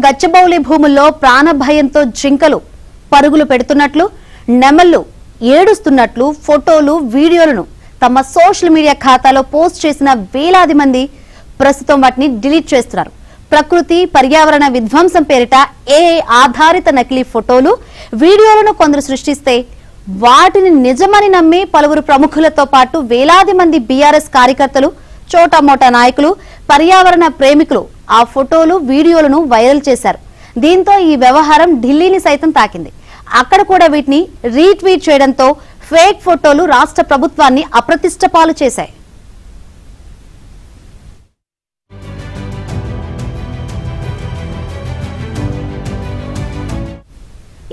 గచ్చబౌలి భూముల్లో ప్రాణభయంతో జింకలు పరుగులు పెడుతున్నట్లు, నెమళ్లు ఏడుస్తున్నట్లు ఫోటోలు, వీడియోలను తమ సోషల్ మీడియా ఖాతాలో పోస్ట్ చేసిన వేలాది మంది ప్రస్తుతం వాటిని డిలీట్ చేస్తున్నారు. ప్రకృతి పర్యావరణ విధ్వంసం పేరిట ఏఐ ఆధారిత నకిలీ ఫోటోలు, వీడియోలను కొందరు సృష్టిస్తే వాటిని నిజమని నమ్మి పలువురు ప్రముఖులతో పాటు వేలాది మంది బీఆర్ఎస్ కార్యకర్తలు, చోటామోటా నాయకులు, పర్యావరణ ప్రేమికులు ఆ ఫోటోలు, వీడియోలను వైరల్ చేశారు. దీంతో ఈ వ్యవహారం ఢిల్లీని సైతం తాకింది. అక్కడ కూడా వీటిని రీట్వీట్ చేయడంతో ఫేక్ ఫోటోలు రాష్ట్ర ప్రభుత్వాన్ని అప్రతిష్ట పాలు చేశాయి.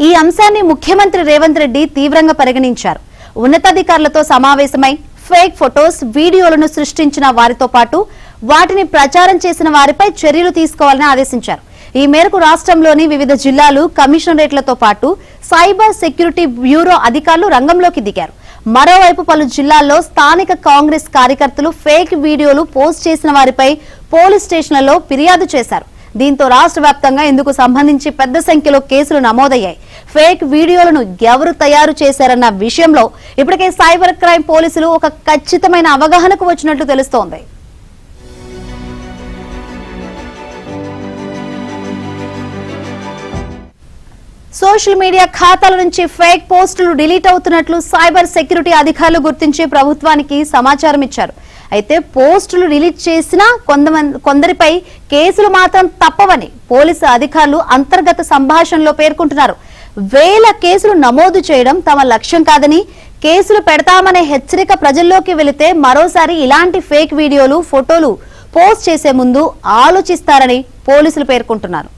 ఈ అంశాన్ని ముఖ్యమంత్రి రేవంత్ రెడ్డి తీవ్రంగా పరిగణించారు. ఉన్నతాధికారులతో సమావేశమై ఫేక్ ఫొటోస్, వీడియోలను సృష్టించిన వారితో పాటు వాటిని ప్రచారం చేసిన వారిపై చర్యలు తీసుకోవాలని ఆదేశించారు. ఈ మేరకు రాష్ట్రంలోని వివిధ జిల్లాలు కమిషనరేట్లతో పాటు సైబర్ సెక్యూరిటీ బ్యూరో అధికారులు రంగంలోకి దిగారు. మరోవైపు పలు జిల్లాల్లో స్థానిక కాంగ్రెస్ కార్యకర్తలు ఫేక్ వీడియోలు పోస్ట్ చేసిన వారిపై పోలీస్ స్టేషన్లలో ఫిర్యాదు చేశారు. దీంతో రాష్ట్ర వ్యాప్తంగా ఇందుకు సంబంధించి పెద్ద సంఖ్యలో కేసులు నమోదయ్యాయి. ఫేక్ వీడియోలను ఎవరు తయారు చేశారన్న విషయంలో ఇప్పటికే సైబర్ క్రైమ్ పోలీసులు ఒక ఖచ్చితమైన అవగాహనకు వచ్చినట్లు తెలుస్తోంది. సోషల్ మీడియా ఖాతాల నుంచి ఫేక్ పోస్టులు డిలీట్ అవుతున్నట్లు సైబర్ సెక్యూరిటీ అధికారులు గుర్తించి ప్రభుత్వానికి సమాచారం ఇచ్చారు. అయితే పోస్టులు డిలీట్ చేసిన కొందరిపై కేసులు మాత్రం తప్పవని పోలీసు అధికారులు అంతర్గత సంభాషణలో పేర్కొంటున్నారు. వేల కేసులు నమోదు చేయడం తమ లక్ష్యం కాదని, కేసులు పెడతామనే హెచ్చరిక ప్రజల్లోకి వెళితే మరోసారి ఇలాంటి ఫేక్ వీడియోలు, ఫోటోలు పోస్ట్ చేసే ముందు ఆలోచిస్తారని పోలీసులు పేర్కొంటున్నారు.